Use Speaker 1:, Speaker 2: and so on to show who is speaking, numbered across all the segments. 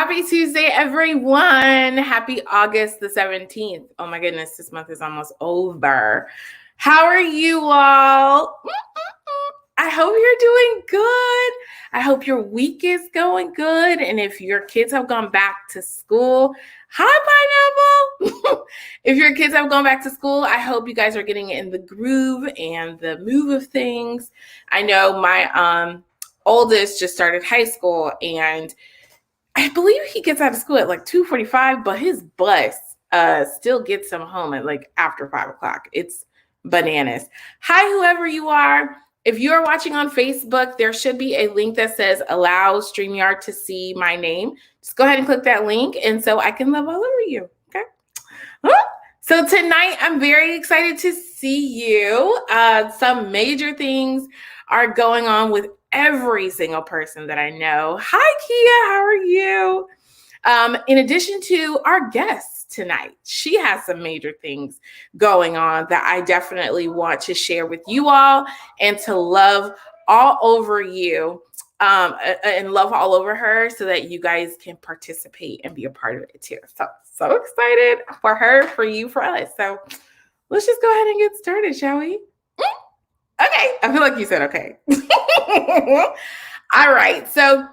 Speaker 1: Happy Tuesday, everyone. Happy August the 17th. Oh my goodness, this month is almost over. How are you all? I hope you're doing good. I hope your week is going good. And if your kids have gone back to school, hi, Pineapple. If your kids have gone back to school, I hope you guys are getting in the groove and the move of things. I know my oldest just started high school, and I believe he gets out of school at like 2:45, but his bus still gets him home at like after 5 o'clock. It's bananas. Hi, whoever you are. If you're watching on Facebook, there should be a link that says allow StreamYard to see my name. Just go ahead and click that link, and so I can love all over you. Okay. So tonight, I'm very excited to see you. Some major things are going on with every single person that I know. Hi, Kia, how are you? In addition to our guest tonight, she has some major things going on that I definitely want to share with you all and to love all over you and love all over her so that you guys can participate and be a part of it too. So excited for her, for you, for us. So let's just go ahead and get started, shall we? Okay, I feel like you said okay. All right, so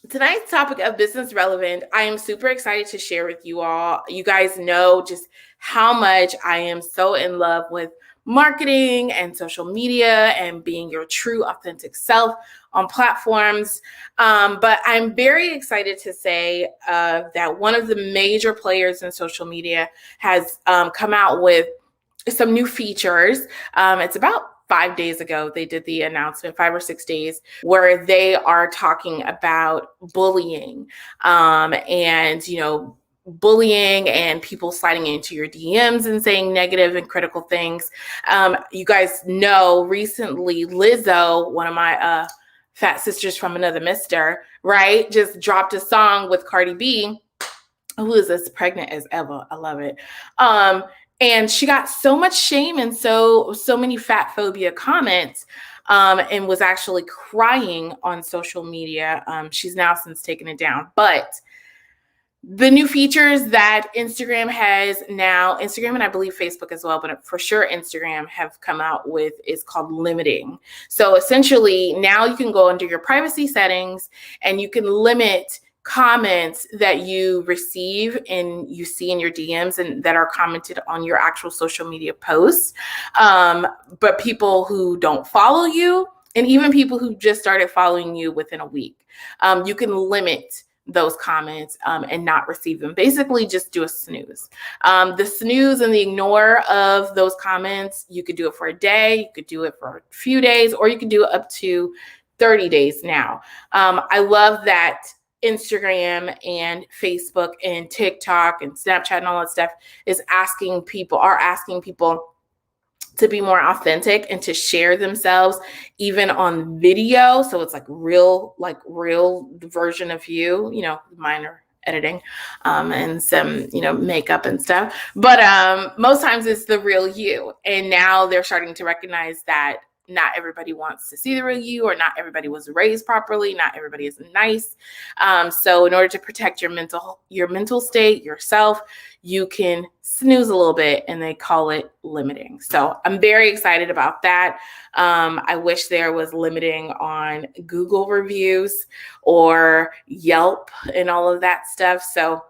Speaker 1: tonight's topic of business relevant, I am super excited to share with you all. You guys know just how much I am so in love with marketing and social media and being your true authentic self on platforms. But I'm very excited to say that one of the major players in social media has come out with some new features. It's about 5 days ago, they did the announcement, 5 or 6 days, where they are talking about bullying and, bullying and people sliding into your DMs and saying negative and critical things. You guys know recently Lizzo, one of my fat sisters from another mister, right, just dropped a song with Cardi B, who is as pregnant as ever. I love it. And she got so much shame and so many fat phobia comments and was actually crying on social media. She's now since taken it down. But the new features that Instagram has now, Instagram and I believe Facebook as well, but for sure Instagram have come out with is called limiting. So essentially now you can go under your privacy settings and you can limit comments that you receive and you see in your DMs and that are commented on your actual social media posts. But people who don't follow you and even people who just started following you within a week, you can limit those comments and not receive them. Basically just do a snooze. The snooze and the ignore of those comments, you could do it for a day, you could do it for a few days, or you could do it up to 30 days now. I love that Instagram and Facebook and TikTok and Snapchat and all that stuff is asking people to be more authentic and to share themselves even on video. So it's like real version of you, minor editing and some, makeup and stuff. But most times it's the real you. And now they're starting to recognize that not everybody wants to see the real you, or not everybody was raised properly. Not everybody is nice. So in order to protect your mental state, yourself, you can snooze a little bit, and they call it limiting. So I'm very excited about that. I wish there was limiting on Google reviews or Yelp and all of that stuff. So,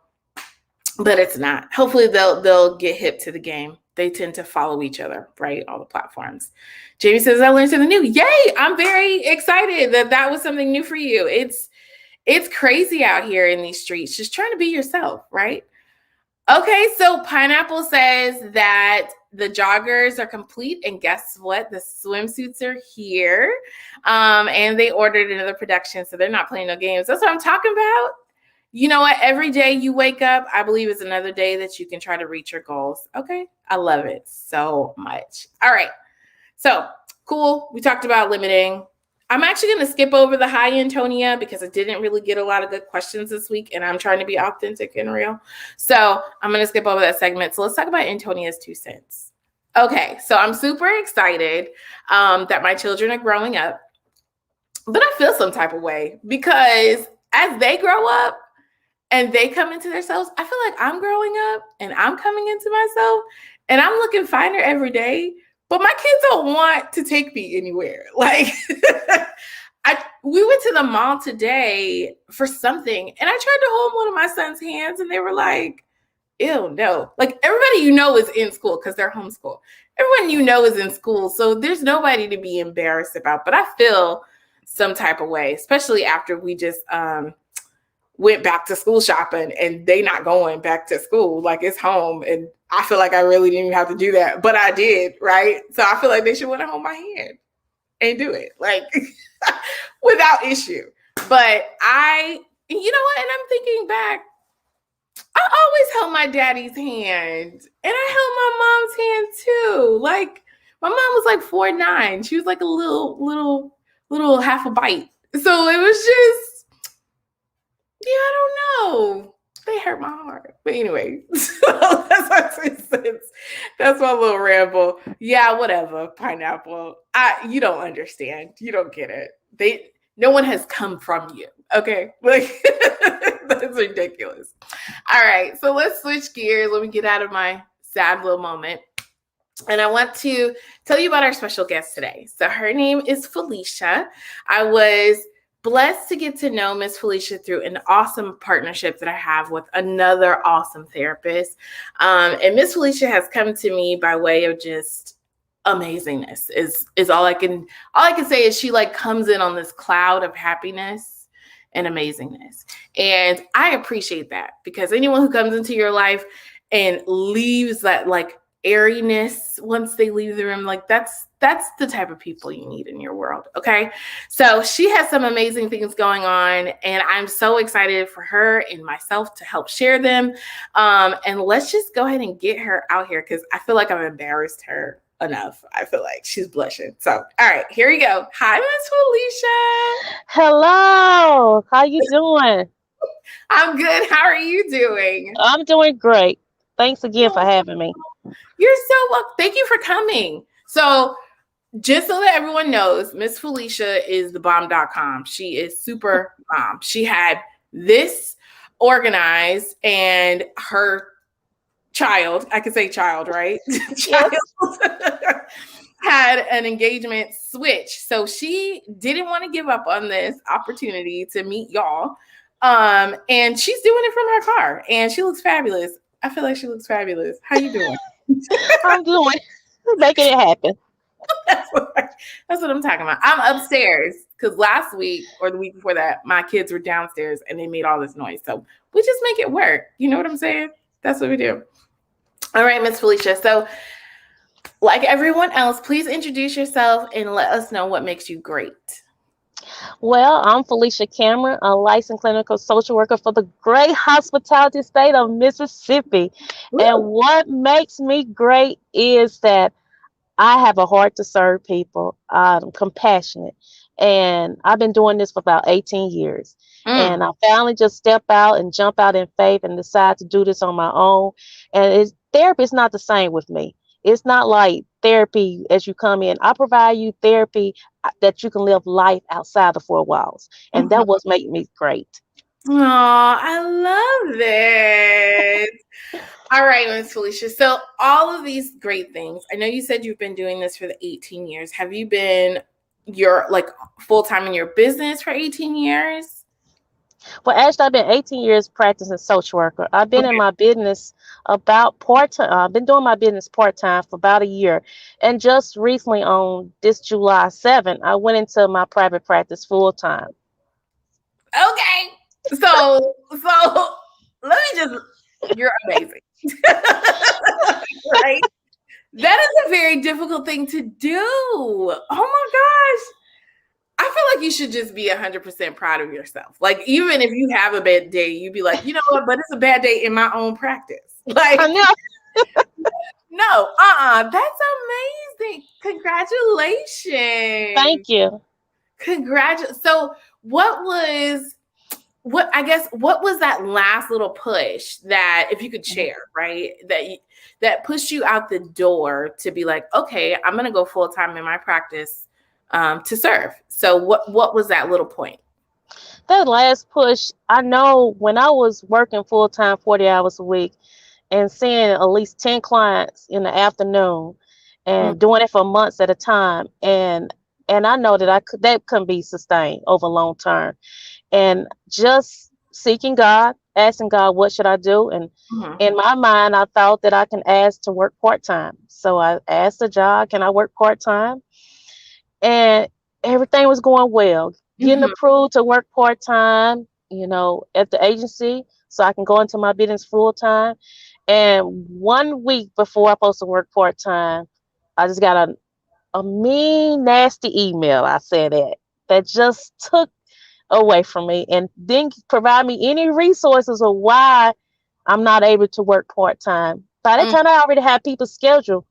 Speaker 1: but it's not. Hopefully they'll get hip to the game. They tend to follow each other, right? All the platforms. Jamie says, I learned something new. Yay! I'm very excited that was something new for you. It's crazy out here in these streets, just trying to be yourself, right? Okay, so Pineapple says that the joggers are complete, and guess what? The swimsuits are here, and they ordered another production, so they're not playing no games. That's what I'm talking about. You know what? Every day you wake up, I believe is another day that you can try to reach your goals. Okay. I love it so much. All right. So cool. We talked about limiting. I'm actually going to skip over the hi, Antonia, because I didn't really get a lot of good questions this week, and I'm trying to be authentic and real. So I'm going to skip over that segment. So let's talk about Antonia's 2 cents. Okay. So I'm super excited that my children are growing up, but I feel some type of way because as they grow up, and they come into themselves, I feel like I'm growing up and I'm coming into myself and I'm looking finer every day. But my kids don't want to take me anywhere. Like we went to the mall today for something and I tried to hold one of my son's hands and they were like, ew, no. Like everybody is in school because they're homeschooled. Everyone is in school. So there's nobody to be embarrassed about. But I feel some type of way, especially after we just went back to school shopping and they not going back to school. Like it's home. And I feel like I really didn't even have to do that. But I did, right? So I feel like they should want to hold my hand and do it. Like without issue. But you know what? And I'm thinking back, I always held my daddy's hand and I held my mom's hand too. Like my mom was like 4'9". She was like a little half a bite. So it was just, yeah, I don't know. They hurt my heart. But anyway, so that's my 2 cents. That's my little ramble. Yeah, whatever. Pineapple. You don't understand. You don't get it. No one has come from you. Okay. Like that's ridiculous. All right. So let's switch gears. Let me get out of my sad little moment. And I want to tell you about our special guest today. So her name is Felicia. I was blessed to get to know Miss Felicia through an awesome partnership that I have with another awesome therapist. And Miss Felicia has come to me by way of just amazingness is all I can say is she like comes in on this cloud of happiness and amazingness. And I appreciate that because anyone who comes into your life and leaves that like airiness once they leave the room, like that's the type of people you need in your world. Okay. So she has some amazing things going on and I'm so excited for her and myself to help share them. And let's just go ahead and get her out here because I feel like I've embarrassed her enough. I feel like she's blushing. So, all right, here we go. Hi, Miss Felicia.
Speaker 2: Hello. How you doing?
Speaker 1: I'm good. How are you doing?
Speaker 2: I'm doing great. Thanks again for having me.
Speaker 1: You're so welcome. Thank you for coming. So, just so that everyone knows, Miss Felicia is the bomb.com. She is super bomb. She had this organized and her child, I could say child, right? Child had an engagement switch. So she didn't want to give up on this opportunity to meet y'all. And she's doing it from her car and she looks fabulous. I feel like she looks fabulous. How you doing?
Speaker 2: I'm doing making it happen.
Speaker 1: That's what I'm talking about. I'm upstairs because last week or the week before that, my kids were downstairs and they made all this noise. So we just make it work. You know what I'm saying? That's what we do. All right, Miss Felicia. So like everyone else, please introduce yourself and let us know what makes you great.
Speaker 2: Well, I'm Felicia Cameron, a licensed clinical social worker for the great hospitality state of Mississippi. And
Speaker 1: Woo.
Speaker 2: what makes me great is that I have a heart to serve people. I'm compassionate. And I've been doing this for about 18 years.
Speaker 1: Mm.
Speaker 2: And I finally just step out and jump out in faith and decide to do this on my own. And therapy is not the same with me. It's not like therapy as you come in. I provide you therapy that you can live life outside the four walls. And
Speaker 1: Mhm.
Speaker 2: that was making me great.
Speaker 1: Oh, I love it. All right, Miss Felicia. So all of these great things. I know you said you've been doing this for the 18 years. Have you been your like full time in your business for 18 years?
Speaker 2: Well, actually, I've been 18 years practicing social worker. I've been in
Speaker 1: Okay.
Speaker 2: my business about part time. I've been doing my business part time for about a year. And just recently, on this July 7th, I went into my private practice full time.
Speaker 1: Okay. So let me just you're amazing. Right? That is a very difficult thing to do. Oh my gosh. I feel like you should just be 100% proud of yourself. Like, even if you have a bad day, you'd be like, you know what, but it's a bad day in my own practice.
Speaker 2: I
Speaker 1: Like,
Speaker 2: know.
Speaker 1: no, that's amazing. Congratulations.
Speaker 2: Thank you.
Speaker 1: So what was that last little push that, if you could share, right? That pushed you out the door to be like, okay, I'm going to go full time in my practice to serve. So what was that little point?
Speaker 2: That last push, I know when I was working full time, 40 hours a week, and seeing at least 10 clients in the afternoon
Speaker 1: Mm,
Speaker 2: and doing it for months at a time, and I know that that couldn't be sustained over long term. And just seeking God, asking God, what should I do? And
Speaker 1: mhm,
Speaker 2: in my mind, I thought that I can ask to work part time. So I asked the job, can I work part time? And everything was going well. Getting
Speaker 1: mhm,
Speaker 2: approved to work part time, at the agency, so I can go into my business full time. And 1 week before I'm supposed to work part time, I just got a mean, nasty email. I said that just took away from me and didn't provide me any resources of why I'm not able to work part time. By that
Speaker 1: mm,
Speaker 2: time, I already had people scheduled,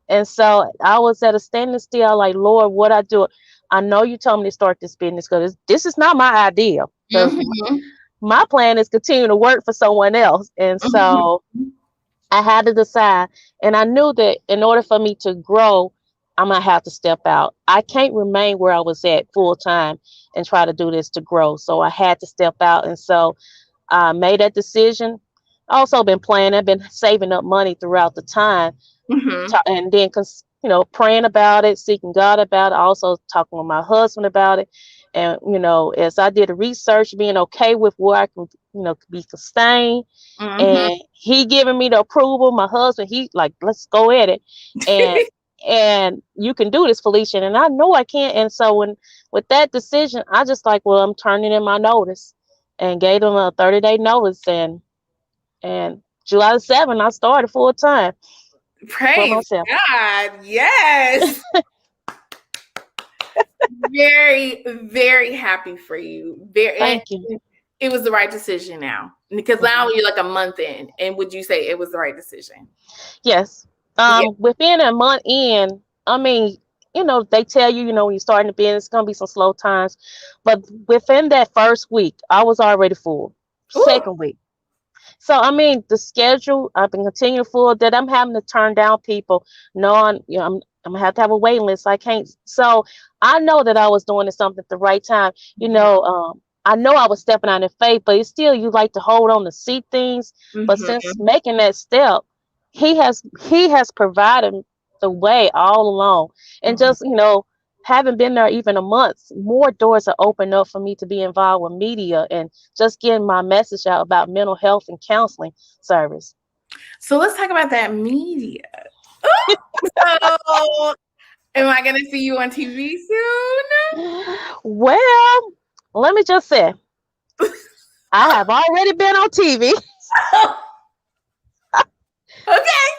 Speaker 2: and so I was at a standing still, like, Lord, what I do? I know you told me to start this business because this is not my idea. Because
Speaker 1: mhm,
Speaker 2: my plan is continue to work for someone else, and
Speaker 1: mhm,
Speaker 2: so I had to decide, and I knew that in order for me to grow, I'm gonna have to step out. I can't remain where I was at full time and try to do this to grow. So I had to step out, and so I made that decision. Also been planning, I've been saving up money throughout the time,
Speaker 1: mhm,
Speaker 2: and then praying about it, seeking God about it, also talking with my husband about it, and as I did the research, being okay with where I can be sustained,
Speaker 1: mhm.
Speaker 2: and he giving me the approval. My husband, he like, let's go at it, and you can do this, Felicia, and I know I can. And so when with that decision, I just like, well, I'm turning in my notice, and gave them a 30-day notice, and July the 7th, I started full time for
Speaker 1: Praise
Speaker 2: myself.
Speaker 1: God. Yes. Very, very happy for you. Very,
Speaker 2: Thank you.
Speaker 1: and it was the right decision now because now
Speaker 2: Mhm.
Speaker 1: you're like a month in. And would you say it was the right decision?
Speaker 2: Yes.
Speaker 1: Yeah.
Speaker 2: Within a month in, I mean, they tell you, when you're starting the business, it's gonna be some slow times. But within that first week, I was already full.
Speaker 1: Ooh.
Speaker 2: Second week. So I mean, the schedule, I've been continuing full, that I'm having to turn down people, knowing I'm gonna have to have a waiting list. I can't. So I know that I was doing something at the right time. I know I was stepping out in faith, but it's still, you like to hold on to see things. But since
Speaker 1: Mhm.
Speaker 2: making that step, he has provided the way all along, and
Speaker 1: Mhm.
Speaker 2: just haven't been there even a month, more doors are open up for me to be involved with media and just getting my message out about mental health and counseling service.
Speaker 1: So let's talk about that media. Ooh. So am I going to see you on TV soon?
Speaker 2: Well, let me just say, I have already been on TV.
Speaker 1: Okay.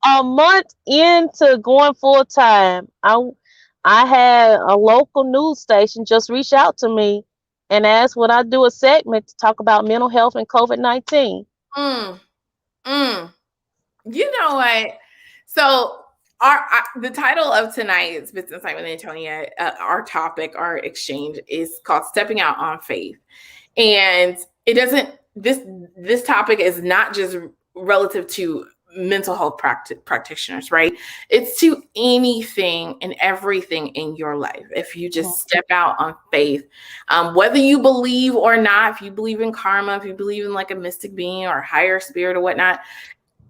Speaker 2: A month into going full time, I had a local news station just reach out to me and ask would I do a segment to talk about mental health and COVID-19.
Speaker 1: Mm, mm. You know what? So the title of tonight's Business Night with Antonia, our topic, our exchange is called "Stepping Out on Faith," and it doesn't. This topic is not just relative to mental health practitioners, right? It's to anything and everything in your life. If you just step out on faith, whether you believe or not, if you believe in karma, if you believe in like a mystic being or higher spirit or whatnot,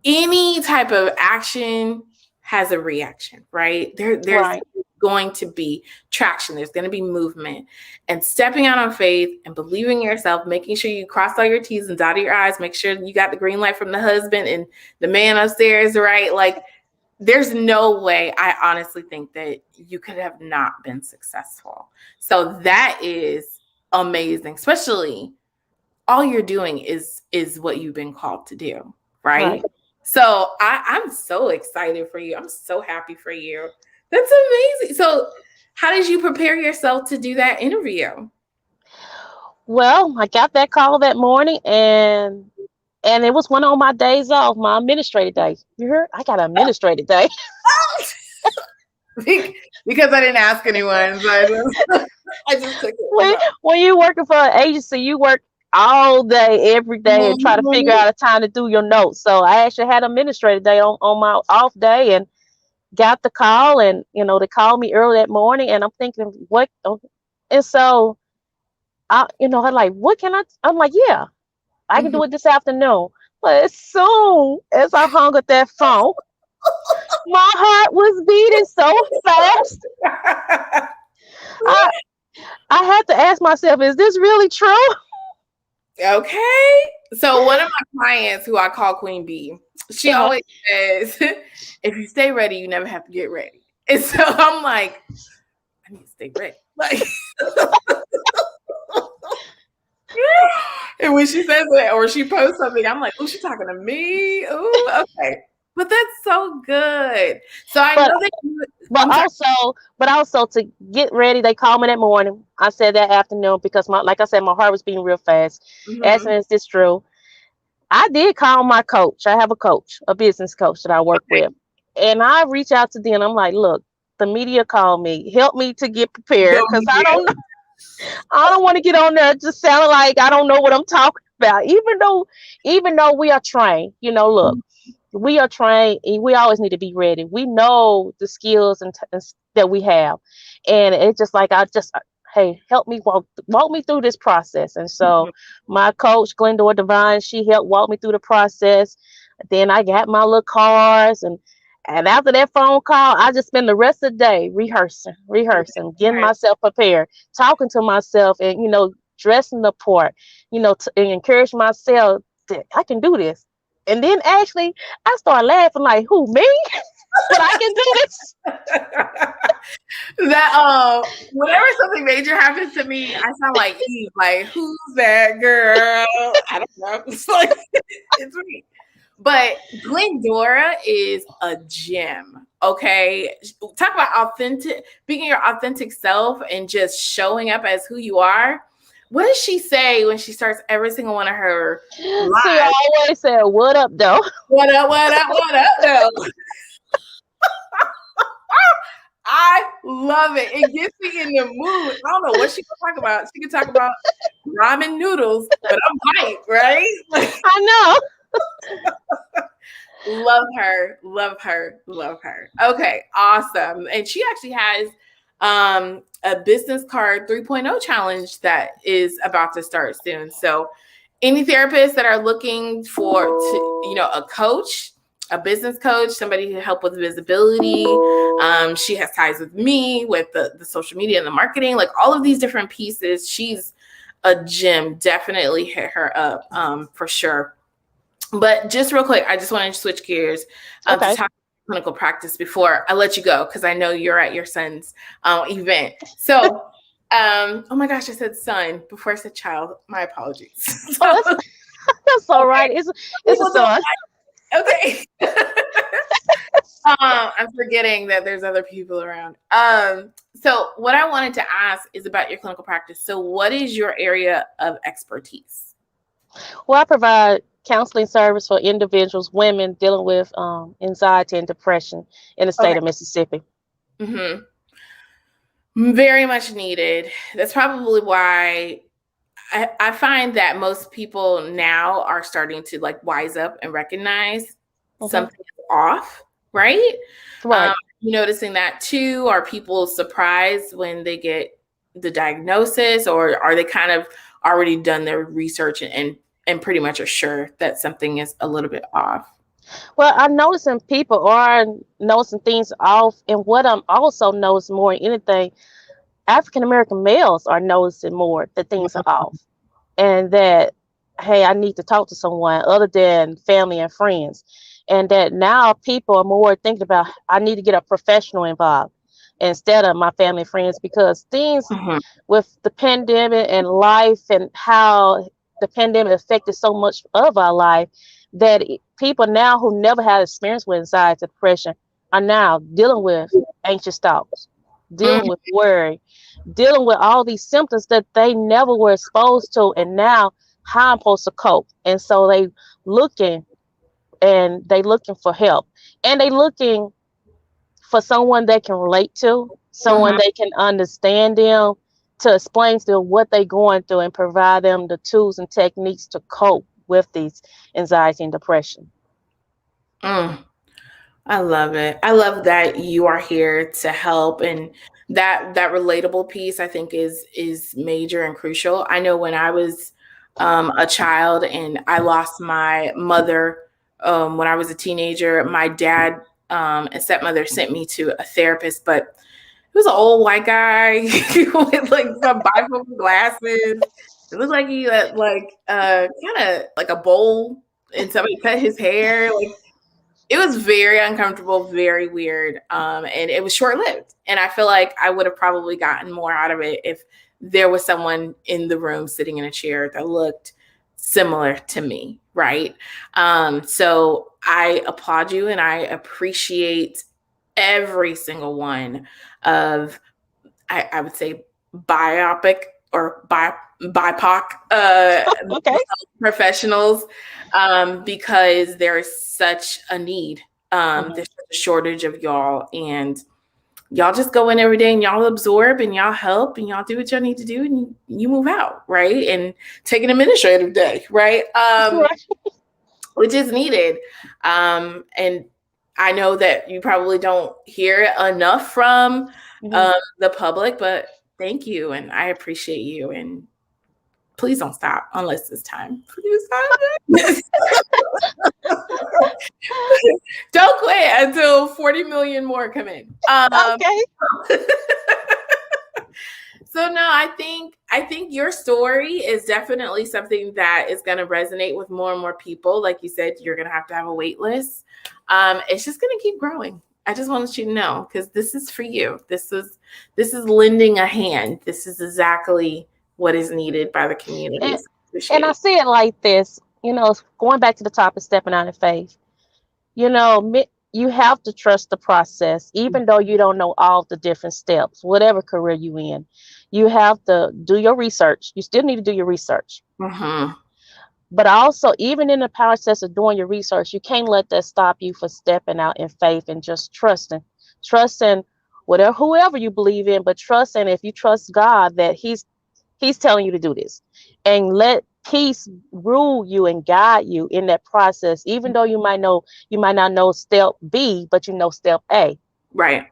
Speaker 1: any type of action has a reaction, right? There's
Speaker 2: Right,
Speaker 1: going to be traction, there's going to be movement. And stepping out on faith and believing in yourself, making sure you cross all your T's and dot your I's, make sure you got the green light from the husband and the man upstairs, right? Like, there's no way, I honestly think, that you could have not been successful. So that is amazing, especially all you're doing is what you've been called to do, right?
Speaker 2: right.
Speaker 1: So I'm so excited for you. I'm so happy for you. That's amazing. So how did you prepare yourself to do that interview?
Speaker 2: Well, I got that call that morning, and it was one of my days off, my administrative day. You heard? I got an administrative day.
Speaker 1: Because I didn't ask anyone, so I just took
Speaker 2: when
Speaker 1: it.
Speaker 2: when you're working for an agency, you work all day, every day, and try to figure
Speaker 1: Mhm.
Speaker 2: out a time to do your notes. So I actually had administrative day on my off day, and got the call, and they called me early that morning, and I'm thinking, what? And so I'm like, what can I? I'm like, yeah, I can
Speaker 1: Mhm.
Speaker 2: do it this afternoon. But as soon as I hung up that phone, my heart was beating so fast. I I had to ask myself, is this really true?
Speaker 1: Okay. So one of my clients who I call Queen Bee, she
Speaker 2: Uh-huh.
Speaker 1: always says, if you stay ready, you never have to get ready. And so I'm like, I need to stay ready. Like and when she says it or she posts something, I'm like, oh, she's talking to me. Oh, okay. But that's so good. So I
Speaker 2: But
Speaker 1: know that you
Speaker 2: but
Speaker 1: I'm sorry.
Speaker 2: also but also to get ready, they called me that morning. I said that afternoon because my like I said, my heart was beating real fast. Asking,
Speaker 1: Mhm.
Speaker 2: is this true? I did call my coach. I have a coach, a business coach that I work
Speaker 1: Okay.
Speaker 2: with. And I reach out to them. I'm like, look, the media called me. Help me to get
Speaker 1: Go
Speaker 2: prepared because I
Speaker 1: media.
Speaker 2: don't I don't want to get on there just sounding like I don't know what I'm talking about. Even though we are trained, look, we are trained and we always need to be ready. We know the skills that we have. And it's just like hey, help me walk me through this process. And so
Speaker 1: Mhm.
Speaker 2: my coach, Glendora Divine, she helped walk me through the process. Then I got my little cars, and after that phone call, I just spend the rest of the day rehearsing, getting
Speaker 1: Okay.
Speaker 2: myself prepared, talking to myself, and dressing the part, and encourage myself that I can do this. And then actually, I started laughing like, "Who, me? But I can do this."
Speaker 1: That whenever something major happens to me, I sound like Eve. Like, who's that girl? I don't know. It's like it's me. But Glendora is a gem. Okay. Talk about authentic, being your authentic self and just showing up as who you are. What does she say when she starts every single one of her
Speaker 2: She
Speaker 1: lives?
Speaker 2: always said, "What up, though?"
Speaker 1: What up, what up, what up, though? I love it. It gets me in the mood. I don't know what she can talk about. She can talk about ramen noodles, but I'm white, right? Like,
Speaker 2: I know.
Speaker 1: love her, love her, love her. Okay, awesome. And she actually has a business card 3.0 challenge that is about to start soon. So any therapists that are looking for a coach, a business coach, somebody to help with visibility. She has ties with me with the social media and the marketing, like all of these different pieces. She's a gem. Definitely hit her up for sure. But just real quick, I just wanted to switch gears to
Speaker 2: Okay.
Speaker 1: talk clinical practice before I let you go because I know you're at your son's event. So, oh my gosh, I said son before I said child. My apologies. So,
Speaker 2: Oh, that's that's all
Speaker 1: okay,
Speaker 2: right. It's a
Speaker 1: people don't
Speaker 2: son.
Speaker 1: like. Okay, I'm forgetting that there's other people around. So what I wanted to ask is about your clinical practice. So, what is your area of expertise?
Speaker 2: Well, I provide counseling service for individuals, women dealing with anxiety and depression in the state
Speaker 1: Okay.
Speaker 2: of Mississippi.
Speaker 1: Mm-hmm. Very much needed. That's probably why I find that most people now are starting to like wise up and recognize
Speaker 2: Hmm.
Speaker 1: something is off, right?
Speaker 2: Right.
Speaker 1: You noticing that too? Are people surprised when they get the diagnosis, or are they kind of already done their research and pretty much are sure that something is a little bit off?
Speaker 2: Well, I'm noticing people are noticing things off, and what I'm also noticing more than anything, African American males are noticing more that things are off, and that, hey, I need to talk to someone other than family and friends, and that now people are more thinking about, I need to get a professional involved instead of my family and friends, because things
Speaker 1: Mhm.
Speaker 2: with the pandemic and life and how the pandemic affected so much of our life, that people now who never had experience with anxiety depression are now dealing with anxious thoughts, dealing with worry, dealing with all these symptoms that they never were exposed to, and now how I'm supposed to cope. And so looking they looking for help, and they looking for someone they can relate to, someone
Speaker 1: Mhm.
Speaker 2: they can understand them, to explain to them what they're going through and provide them the tools and techniques to cope with these anxiety and depression.
Speaker 1: Mm. I love it. I love that you are here to help and that relatable piece, I think, is major and crucial. I know when I was a child and I lost my mother when I was a teenager, my dad and stepmother sent me to a therapist, but it was an old white guy with like some bifocal glasses. It looked like he had like kind of like a bowl and somebody cut his hair. Like it was very uncomfortable, very weird. And it was short lived. And I feel like I would have probably gotten more out of it if there was someone in the room sitting in a chair that looked similar to me. Right. So I applaud you and I appreciate every single one of, I would say, biopic or BIPOC
Speaker 2: Okay.
Speaker 1: professionals, because there is such a need.
Speaker 2: Mhm.
Speaker 1: There's such a shortage of y'all, and y'all just go in every day and y'all absorb and y'all help and y'all do what y'all need to do and you move out, right? And take an administrative day, right?
Speaker 2: Right.
Speaker 1: Which is needed. And I know that you probably don't hear it enough from
Speaker 2: Mhm.
Speaker 1: the public, but thank you and I appreciate you. And please don't stop unless it's time for you to stop. Don't quit until 40 million more come in.
Speaker 2: Okay.
Speaker 1: So no, I think your story is definitely something that is going to resonate with more and more people. Like you said, you're going to have a wait list. It's just going to keep growing. I just wanted you to know because this is for you. This is lending a hand. This is exactly what is needed by the community.
Speaker 2: And
Speaker 1: So I appreciate
Speaker 2: I
Speaker 1: it.
Speaker 2: see it like this, going back to the topic, stepping out in faith. You have to trust the process, even though you don't know all the different steps, whatever career you in. You have to do your research. You still need to do your research.
Speaker 1: Mm-hmm.
Speaker 2: But also, even in the process of doing your research, you can't let that stop you for stepping out in faith and just trusting whatever, whoever you believe in, but trusting, if you trust God, that He's telling you to do this, and let peace rule you and guide you in that process. Even though you might not know step B, but you know step A,
Speaker 1: Right.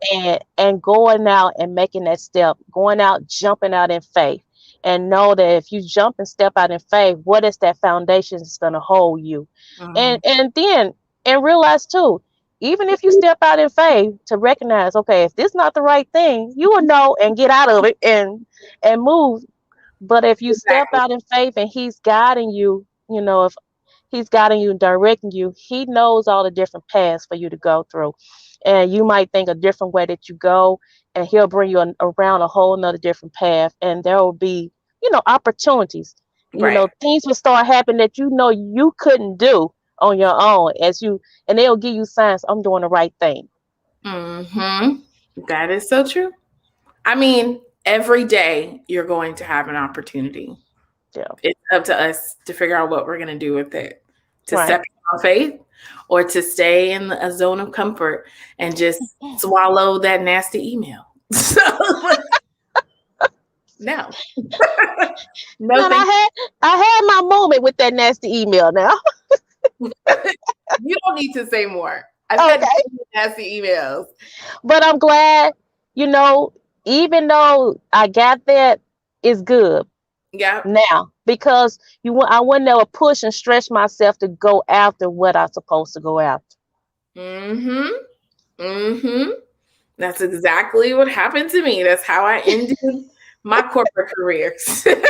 Speaker 2: and going out and making that step, going out, jumping out in faith, and know that if you jump and step out in faith, what is that foundation that's going to hold you,
Speaker 1: Mm-hmm.
Speaker 2: and realize too, even if you step out in faith, to recognize, okay, if this is not the right thing, you will know and get out of it and move. But if you step
Speaker 1: Exactly.
Speaker 2: out in faith and He's guiding you, if He's guiding you and directing you, He knows all the different paths for you to go through. And you might think a different way that you go, and He'll bring you around a whole nother different path. And there will be, opportunities.
Speaker 1: Right.
Speaker 2: Things will start happening that you couldn't do on your own, and they'll give you signs, I'm doing the right thing.
Speaker 1: Mm-hmm. That is so true. I mean, every day you're going to have an opportunity.
Speaker 2: Yeah.
Speaker 1: It's up to us to figure out what we're going to do with it, to
Speaker 2: Right.
Speaker 1: step on faith or to stay in a zone of comfort and just swallow that nasty email. So, no, no,
Speaker 2: And
Speaker 1: thank
Speaker 2: I had my moment with that nasty email now.
Speaker 1: you. You don't need to say more. I've had
Speaker 2: Okay.
Speaker 1: nasty emails.
Speaker 2: But I'm glad, you know, even though I got that, it's good
Speaker 1: Yeah.
Speaker 2: now, because I wouldn't ever push and stretch myself to go after what I'm supposed to go after.
Speaker 1: Mm-hmm. Mm-hmm. That's exactly what happened to me. That's how I ended my corporate career. It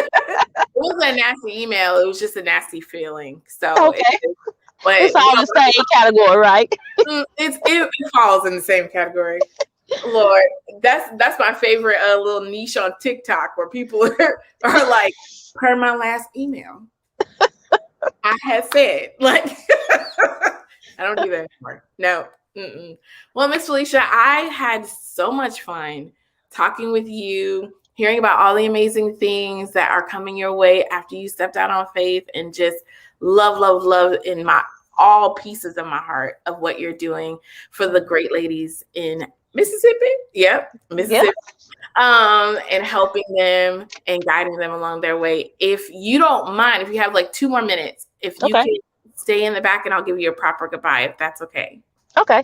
Speaker 1: wasn't a nasty email. It was just a nasty feeling. So,
Speaker 2: Okay. It's
Speaker 1: but
Speaker 2: all the same category, right?
Speaker 1: it falls in the same category. Lord, that's my favorite little niche on TikTok where people are like, per my last email, I had said like, I don't do that anymore. No. Mm-mm. Well, Miss Felicia, I had so much fun talking with you, hearing about all the amazing things that are coming your way after you stepped out on faith, and just love, love, love in my all pieces of my heart of what you're doing for the great ladies in Mississippi. Yep,
Speaker 2: Yeah.
Speaker 1: Mississippi. And helping them and guiding them along their way. If you don't mind, if you have like 2 more minutes, if you
Speaker 2: Okay.
Speaker 1: can stay in the back and I'll give you a proper goodbye, if that's okay.
Speaker 2: Okay.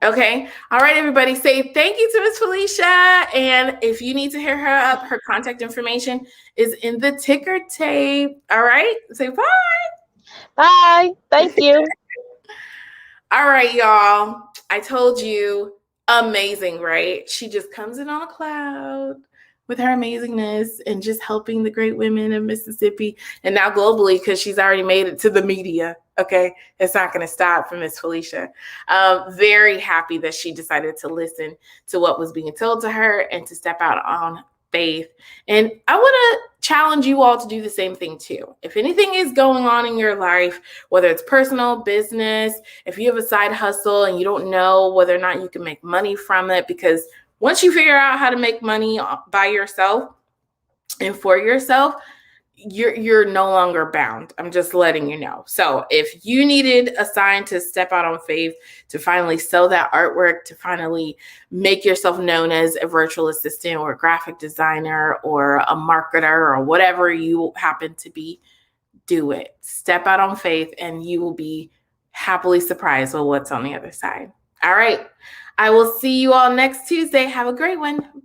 Speaker 1: Okay. All right, everybody. Say thank you to Miss Felicia. And if you need to hear her up, her contact information is in the ticker tape. All right. Say bye.
Speaker 2: Bye. Thank you.
Speaker 1: All right, y'all. I told you, amazing, right? She just comes in on a cloud with her amazingness and just helping the great women of Mississippi and now globally because she's already made it to the media. Okay, it's not going to stop for Miss Felicia. Very happy that she decided to listen to what was being told to her and to step out on faith. And I want to challenge you all to do the same thing too. If anything is going on in your life, whether it's personal, business, if you have a side hustle and you don't know whether or not you can make money from it, because once you figure out how to make money by yourself and for yourself, you're no longer bound. I'm just letting you know. So if you needed a sign to step out on faith, to finally sell that artwork, to finally make yourself known as a virtual assistant or a graphic designer or a marketer or whatever you happen to be, do it. Step out on faith and you will be happily surprised with what's on the other side. All right. I will see you all next Tuesday. Have a great one.